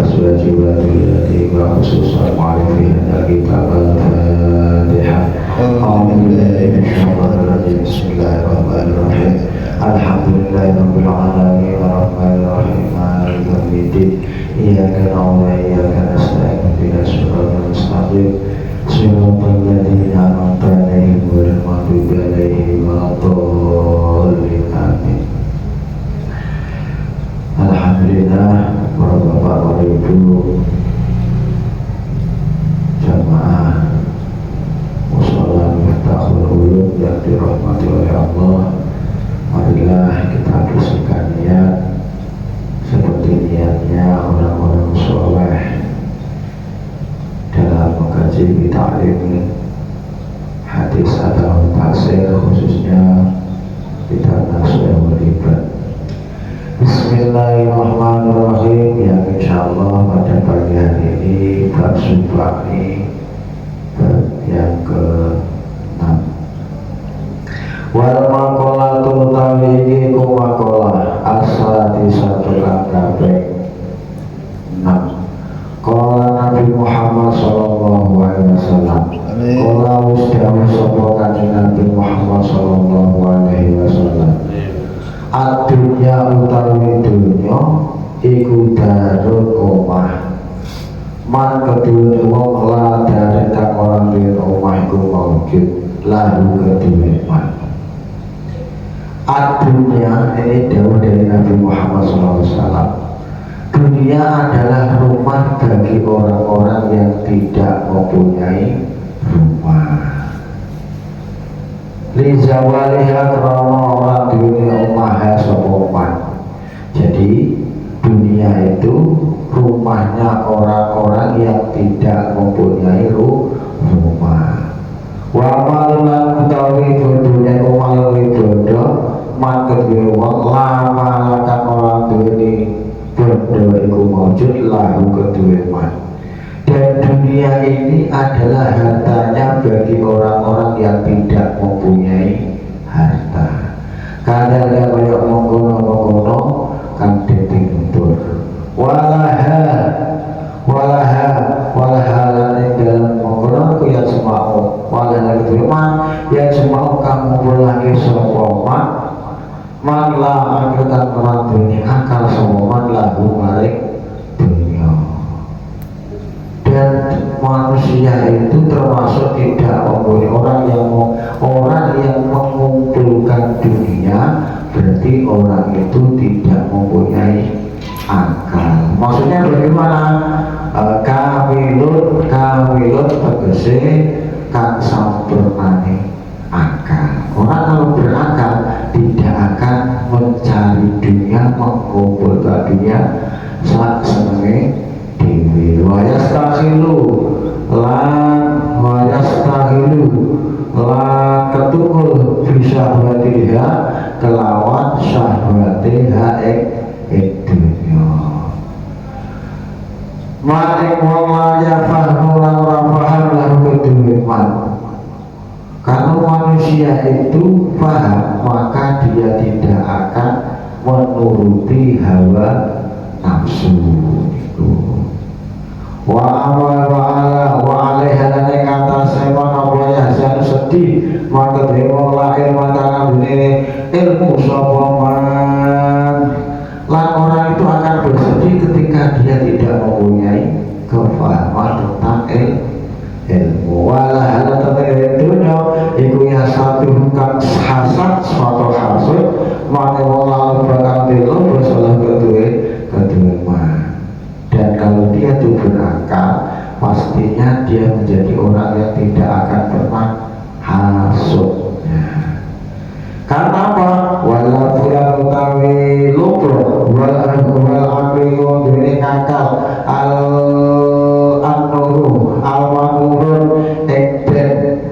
وأزواجه وذريته وخصوصا معرفين كتاب الفاتحة. أعوذ بالله من الشيطان الرجيم. بسم الله الرحمن الرحيم. الحمد لله رب العالمين الرحمن الرحيم مالك يوم الدين. إياك نعبد وإياك نستعين اهدنا الصراط المستقيم صراط الذين أنعمت عليهم غير المغضوب عليهم ولا الضالين آمين. Alhamdulillah, para bapak, para ibu, jamaah mushola Miftahul Ulum yang dirahmati oleh Allah, marilah kita bersihkan niat seperti niatnya orang-orang soleh dalam mengkaji ta'lim hadis atau tafsir, khususnya kitab Nashul Ibadah. Bismillahirrahmanirrahim. Yang insyaallah pada pagi hari ini bab subhani yang ke-6. Wal maqalatul tawiqi ku maqalah asal di satu kabeh 6. Qala Nabi Muhammad sallallahu alaihi wasallam. Qala ustawu sapa kanjeng Nabi Muhammad sallallahu alaihi wasallam. Adunya utawi dunya iku darul omah. Man kedune wong la dari kang ora duwe omah iku maujud lalu kedune man. Adunya ini dawuh dari Nabi Muhammad SAW. Dunia adalah rumah bagi orang-orang yang tidak mempunyai rumah. Lizawaliha krono orang dunia umahnya sopoman. Jadi dunia itu rumahnya orang-orang yang tidak mempunyai rumah. Wa malulan utawi dunia umal widodo man kedua wong lama lakan orang dunia bodo iku maujud lahu kedua man. Dan dunia ini adalah hartanya bagi orang-orang yang tidak mempunyai harta. Kadang ada banyak mengkono kan deting mundur. Walaha lan dalam mengkono ku yang semau. Walaha itu yang semau kamu berlagi sapa man la angkatan orang dunia akal sapa lahu maring dunia. Dan manusia itu termasuk tidak mempunyai orang yang mengumpulkan dunia, berarti orang itu tidak mempunyai akal. Maksudnya bagaimana? Kamilun tegese kang sampurnane akal. Orang kalau berakal tidak akan mencari dunia, mengumpulkan dunia saat senenge dewi. Wayastahilu lan ketukul bisa berartiha kelawan syahwatiha ek dunya. Manik wong laya fahmu lan ora paham lahu kedue man. Kalau manusia itu paham, maka dia tidak akan menuruti hawa nafsu itu. Wa alaiha lane kata seman apa ya jan sedih maka dewa lahir maka ngene ilmu sapa man. Lan orang itu akan bersedih ketika dia tidak mempunyai kefahaman tentang ilmu. Wala hala tete dunya iku ya satu kang hasad suatu hasud mane wong lalu bakal dilo bersalah kedue man. Dan kalau dia itu berakal, pastinya dia menjadi orang yang tidak akan pernah hasud. Karena apa? Wala fulan utawi lupa wal aqliu dene akal al anuru al manurun ekten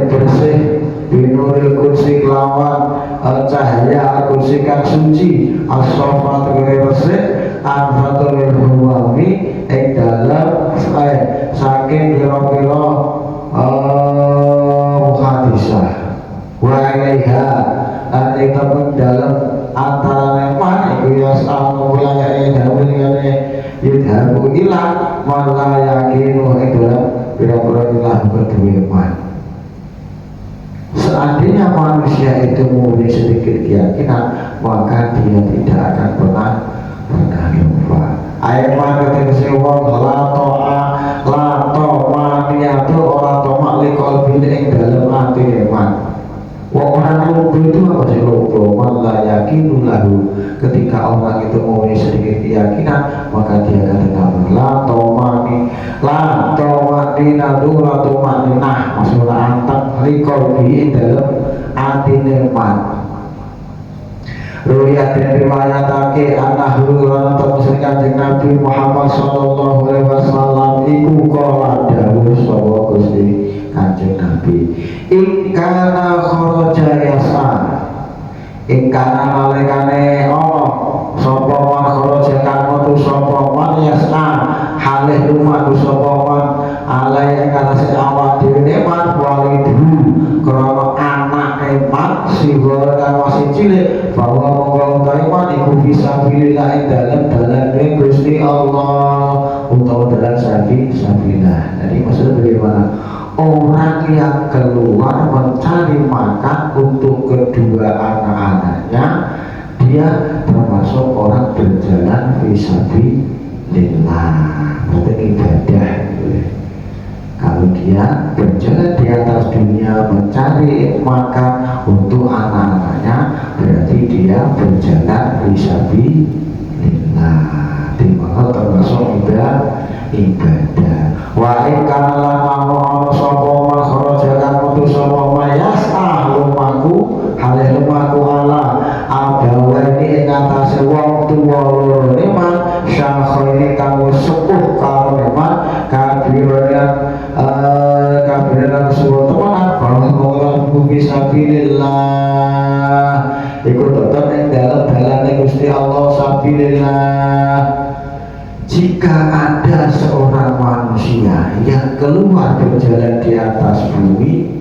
bersih binuril kursi kelawan cahaya kursi kang suci as-sofat resik anfatul huwami dalam saking kira-kira muhadisah wa ilaiha dan itu dalam antara neman itu yas'al mulai daun ngene yidhabu ilah wala yakinu dalam pira-pira ilah kedua iman. Seandainya manusia itu mempunyai sedikit keyakinan, maka dia tidak akan pernah lupa. Aiman ketika wong lato maniatu orang tomak likol bini ing dalam hati iman. Orang lupa itu apa sih lupa? Malah yakin lahu. Ketika orang itu mempunyai sedikit keyakinan, maka dia akan tetap lato mani nah maksudnya antang likol bini dalam hati iman. Ruya dan riwayatake anahu lan termusik Kanjeng Nabi Muhammad sallallahu alaihi wasallam iku kala dawuh sapa Gusti Kanjeng Nabi ingkana kharaja yasa ingkana nalikane ana sapa man kharaja kang metu sapa man yasa halih lumaku sapa man alai ing atase awak dhewe man walidu krana anak eman sihor kang masih cilik bahwa monggo iman iku bisa pilihlah dalam Gusti Allah utawa dalam sabilillah. Jadi maksudnya bagaimana? Orang yang keluar mencari makan untuk kedua anak-anaknya, dia termasuk orang berjalan fisabilillah, berarti ibadah. Kalau dia berjalan di atas dunia mencari makan untuk anak-anaknya, berarti dia berjalan fisabilillah, dimana termasuk ibadah. Wa ikana lan ana sapa man kharaja kang metu sapa mayas lumaku halih lumaku ala abawani ing atase wong tuwa loro man syakhoine kang sepuh karo man kabiran suwa teman bahwa fisabilillah iku tetep ing dalane Gusti Allah sabilillah. Jika ada seorang manusia yang keluar berjalan di atas bumi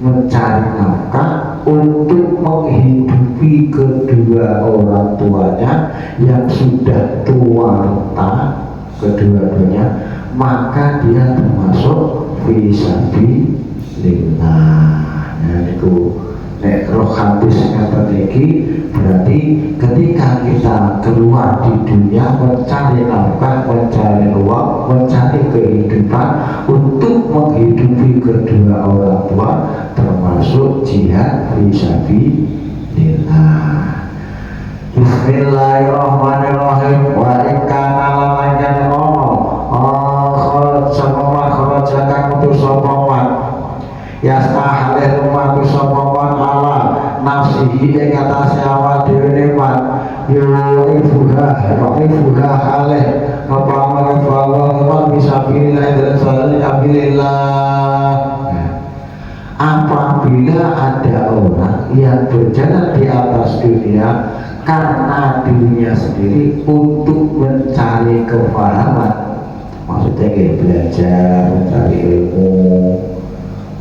mencari nafkah untuk menghidupi kedua orang tuanya yang sudah tua renta kedua-duanya, maka dia termasuk fisabilillah. Nah itu nek roh hadis ngaten iki berarti ketika kita keluar di dunia mencari nafkah, mencari uang, mencari kehidupan untuk menghidupi kedua orang tua, termasuk jihad fisabilillah. Bismillahirrahmanirrahim. Wa ikana lalajan kharaja kang metu sapa man yastahale rumatu sapa man ala nafsihi ing atase awak dhewe man ifuha haleh apa bahwa bisa pilih dan sabilillah. Apabila ada orang yang berjalan di atas dunia karena dirinya sendiri untuk mencari kefahaman, maksudnya kayak belajar, mencari ilmu,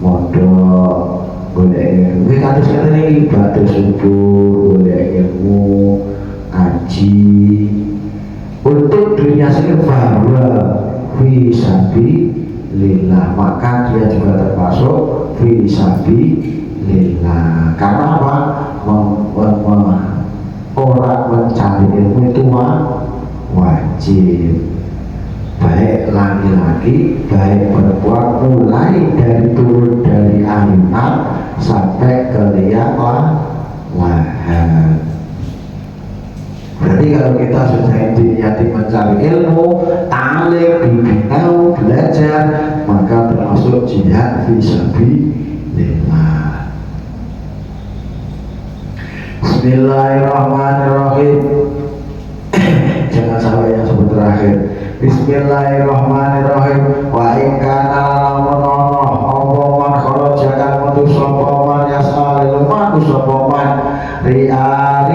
mondok, boleh ilmu. Kita sekarang ini ibadah subuh, boleh ilmu, ngaji, untuk dunia sendiri bahwa fisabilillah, maka dia juga termasuk fisabilillah. Karena apa? Orang mencari ilmu itu wajib, baik laki-laki baik perempuan, mulai dari turun dari ayunan sampai ke liang lahat. Berarti kalau kita sudah niati mencari ilmu, ta'lim, dibinau, belajar, maka termasuk jihad fisabilillah. Bismillahirrahmanirrahim. Jangan sampai yang sebut terakhir. Bismillahirrahmanirrahim. Wa in kana lamun apa man kharaja kang metu sapa man yasalil man sapa man ria'an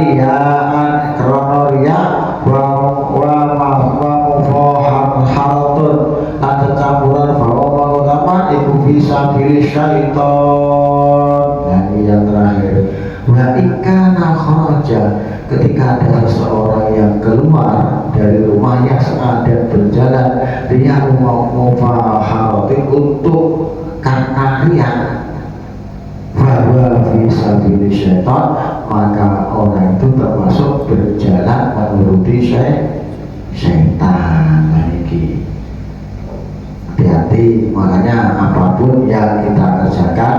krana riya wa mafaham haltun lan campuran bahwa utama iku bisa pilih syaitan. Dan yang terakhir, wa in kana kharaja, ketika ada seseorang yas'a dan berjalan dia mufaharotin untuk karena riak, bahwa fisabilis syaitan, maka orang itu termasuk berjalan menuruti syaitan. Lagi hati-hati, makanya apapun yang kita kerjakan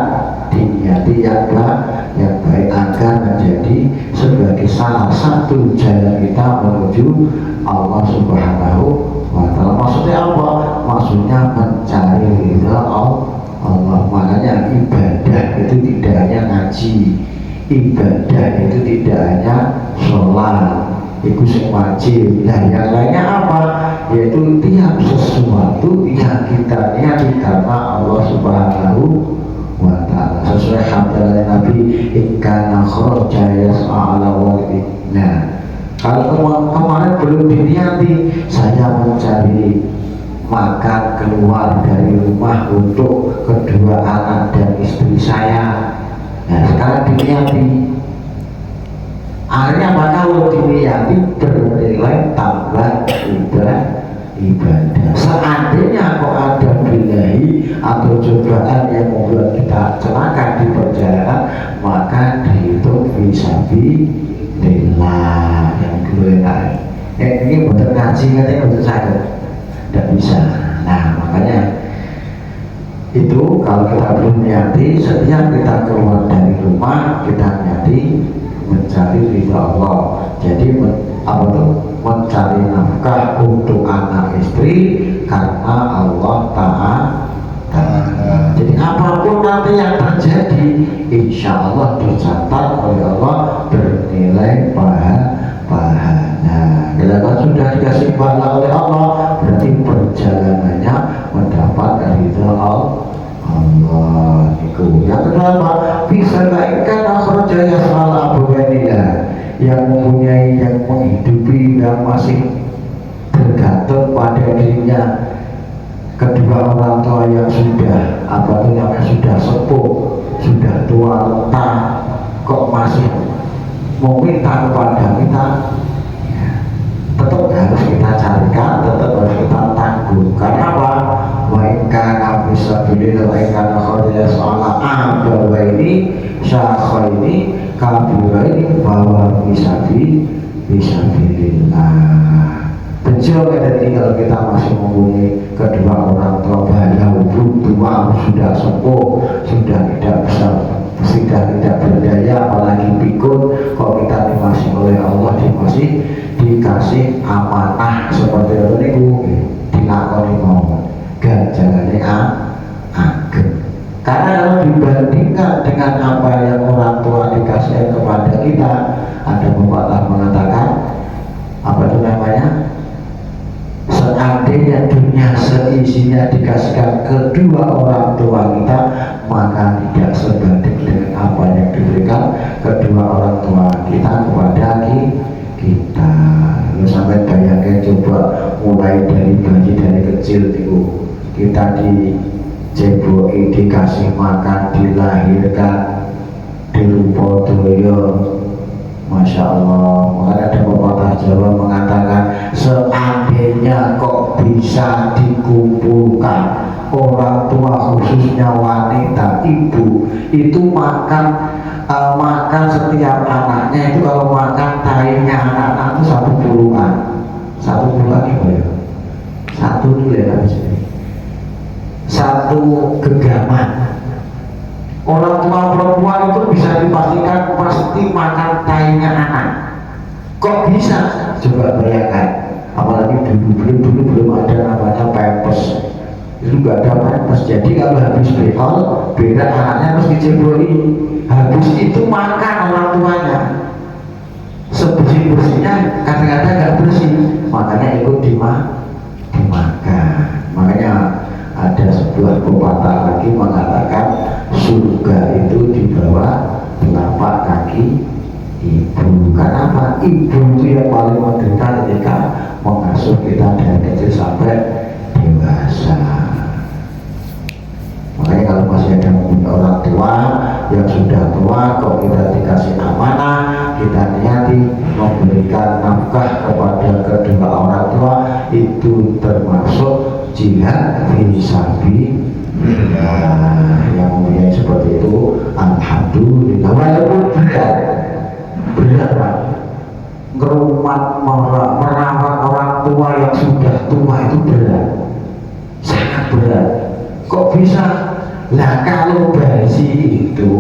diniati yang baik agar menjadi sebagai salah satu jalan kita menuju Allah Subhanahu wa Ta'ala. Maksudnya apa? Maksudnya mencari ridha Allah. Makanya ibadah itu tidak hanya ngaji, ibadah itu tidak hanya sholat, itu wajib. Nah yang lainnya apa? Yaitu tiap sesuatu yang kita niati karena Allah Subhanahu wa Ta'ala. Sesuai sabda Nabi, "Inna kharaja yas'a ala walid." Nah, kalau kemarin belum diniati, saya mencari makan keluar dari rumah untuk kedua anak dan istri saya. Nah sekarang diniati, akhirnya maka kalau diniati bernilai tambah ibadah. Seandainya kok ada bilahi atau cobaan yang membuat kita celaka di perjalanan, maka dihitung fisabilillah. Yang kedua ini betul ngaji katanya betul sakit, tidak bisa. Nah makanya itu kalau kita belum niati, setiap kita keluar dari rumah kita niati mencari ridha Allah. Jadi apa tuh? Mencari nafkah untuk anak istri karena Allah Ta'ala. Jadi apapun nanti yang terjadi, insya Allah dicatat oleh Allah bernilai pahala. Kalau sudah dikasih pahala oleh Allah, berarti perjalanannya mendapat ridha Allah. Yang kedua apa? Bisa laikan akhrajaya salah abuwanillah, yang mempunyai, yang menghidupi, yang masih bergantung pada dirinya kedua orang tua yang sudah apa itu namanya sudah sepuh, sudah tua renta, kok masih meminta kepada kita, ya, tetap harus kita carikan, tetap harus kita tanggung. Karena apa? Wa in kana fisabilillah wa in kana khadiyah so'ala bahwa ini syakha ini kabura ini bahwa fisabilillah. Betul kan ini kalau kita masih mempunyai kedua orang tua belum tua, sudah sepuh, sudah tidak bisa, sudah tidak berdaya, apalagi pikun, kok kita masih oleh Allah masih dikasih amanah seperti itu dilakoni ngomong ganjarannya ageng. Karena kalau dibandingkan dengan apa yang orang tua dikasih kepada kita, ada pepatah mengatakan apa itu namanya, seandainya dunia seisinya dikasihkan kedua orang tua kita, maka tidak sebanding dengan apa yang diberikan kedua orang tua kita kepada kita. Lu sampai bayangkan, coba mulai dari bayi dari kecil itu kita diceboi, dikasih makan, dilahirkan di Rupodoyo, Masya Allah. Makanya ada pepatah Jawa mengatakan, seandainya kok bisa dikumpulkan orang tua khususnya wanita ibu itu makan setiap anaknya itu, kalau makan tahinya anak-anak itu satu puluhan apa ya? Satu dulu ya, satu gegaman. Orang tua perempuan itu bisa dipastikan pasti makan tahinya anak. Kok bisa? Coba bayangkan. Apalagi dulu belum ada namanya pampers. Itu nggak ada pampers. Jadi kalau habis bekal, beda anaknya harus diceboli. Habis itu makan orang tuanya. Sebersih-bersihnya kadang-kadang nggak bersih, makanya ikut dimakan. Makanya ada sebuah pepatah lagi mengatakan, surga itu di bawah telapak kaki ibu. Karena apa? Ibu itu yang paling menderita ketika mengasuh kita dari kecil sampai dewasa. Makanya kalau masih ada orang tua yang sudah tua, kok kita dikasih amanah, kita niati memberikan nafkah kepada kedua orang tua, itu termasuk jihad fisabilillah. Yang mempunyai seperti itu alhamdulillah. Walaupun berat Pak, merawat orang tua yang sudah tua itu berat, sangat berat. Kok bisa? Lah kalau bayi itu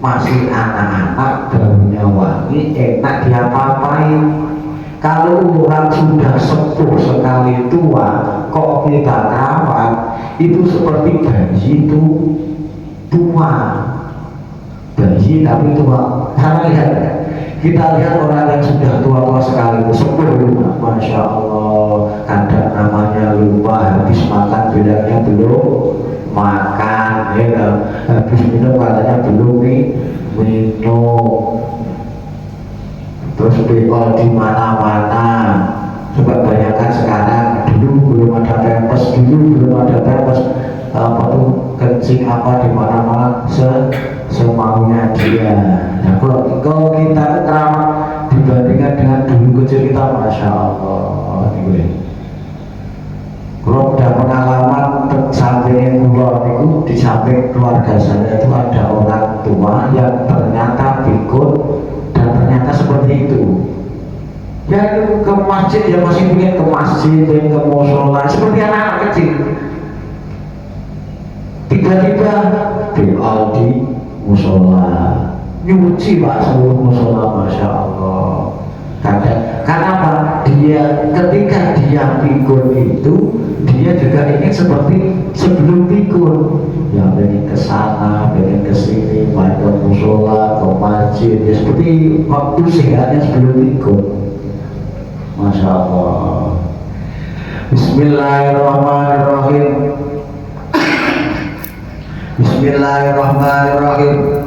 masih anak-anak, daunnya wangi, enak diapa-apain. Kalau orang sudah sepuh sekali tua, kok kita rawat, itu seperti bayi itu tua, bayi tapi tua. Karena lihat, kita lihat orang yang sudah tua-tua sekali, sepuh, masya Allah, kadang namanya lupa, habis makan bilangnya belum makan, ya, habis minum katanya belum minum, terus bekol di mana-mana. Coba bayangkan sekarang, dulu belum ada pempes, apa tuh kencing apa di mana-mana semaunya dia. Nah, kalau kita keramah dibandingkan dengan dulu kecil kita, masya Allah. Kalau udah pengalaman sampingnya keluar itu, di samping keluarga saya itu ada orang tua yang ternyata pikun dan ternyata seperti itu. Ya itu ke masjid, ya masih ingin ke masjid, ingin ke musola seperti anak-anak kecil. Tiba-tiba di musola nyuci Pak seluruh musola, masya Allah. Karena apa? Dia ketika dia pikun itu, dia juga ingin seperti sebelum pikun, ya pengen ke sana, pengen ke sini, main ke musola, ke masjid, ya seperti waktu sehatnya sebelum pikun. Masya Allah. Bismillahirrahmanirrahim. Bismillahirrahmanirrahim.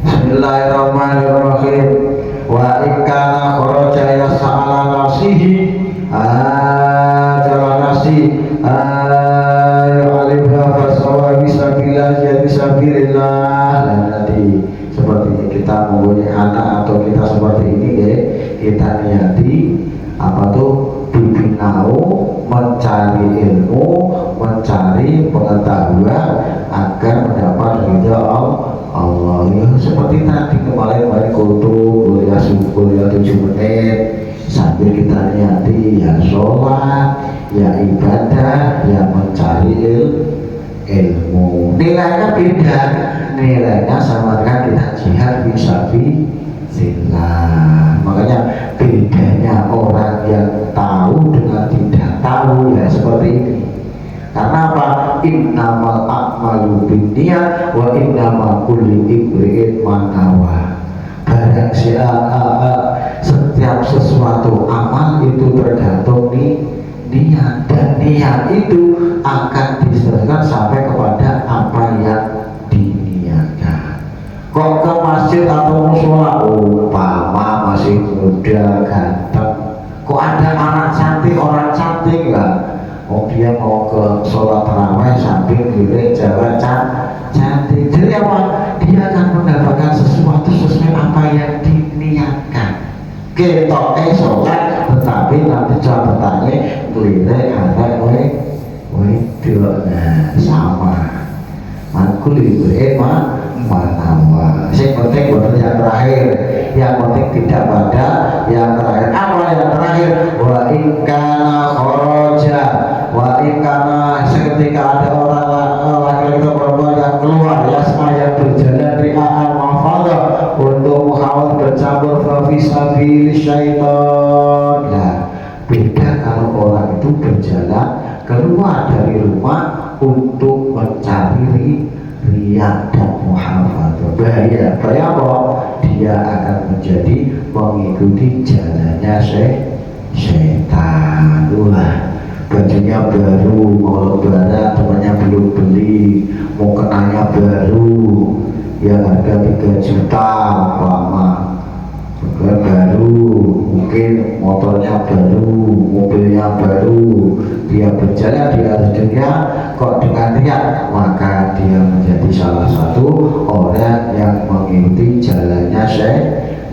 Bismillahirrahmanirrahim. Wa ikana kharaja yas'ala nafsihi jalan nafsi alifha fasawa bisabilillah ya bisabilillah. Dan nanti seperti kita mempunyai anak atau kita seperti ini ya, kita niati apa tuh, bibinau, mencari ilmu, mencari pengetahuan agar mendapat ridha Allah. Ya, seperti tadi kemarin kuliah 7 menit sambil kita niati ya sholat, ya ibadah, ya mencari ilmu. Nilainya beda, nilainya sama kan kita jihad fisabilillah. Makanya bedanya orang yang tahu dengan tidak tahu ya seperti ini. Karena apa? Innamal a'malu binniyat wa innamal kulli imri'in ma nawa. Barang setiap sesuatu amal itu tergantung niat, dan niat itu akan diserahkan sampai kepada apa yang diniatkan. Kok ke masjid atau musola umpama masih muda ganteng, kok ada anak cantik, orang cantik lah, dia mau ke sholat tarawih sambil lirik jalan cantik. Jadi apa? Dia akan mendapatkan sesuatu sesuai apa yang diniatkan. Ketok sholat, tetapi nanti jabatannya lirik ada sama. Aku lirik manawa. Yang penting benar yang terakhir, yang penting tidak pada yang terakhir. Apa yang terakhir? Wa ikana kharaja, wa ikana, seketika ada orang laki-laki atau perempuan yang keluar yasma, yang berjalan ria'an mafadha, untuk muhawat bercampur fisabilillah syaitan. Nah, beda kalau orang itu berjalan keluar dari rumah untuk mencari riya dan muhafadzah. Bahaya apa? Dia akan menjadi mengikuti jalannya setan. Wah, bajunya baru, mau lebaran temannya belum beli, mau kenanya baru, yang harga 3 juta lama baru, mungkin motornya baru, mobilnya baru, dia berjalan di atas dunia kok dengan riak, maka dia menjadi salah satu orang yang mengikuti jalannya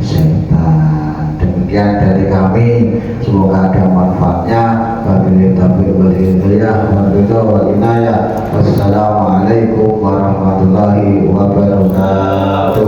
setan. Demikian sekian dari kami, semoga ada manfaatnya. Wabillahi taufiq wal hidayah wal inayah. Wassalamualaikum warahmatullahi wabarakatuh.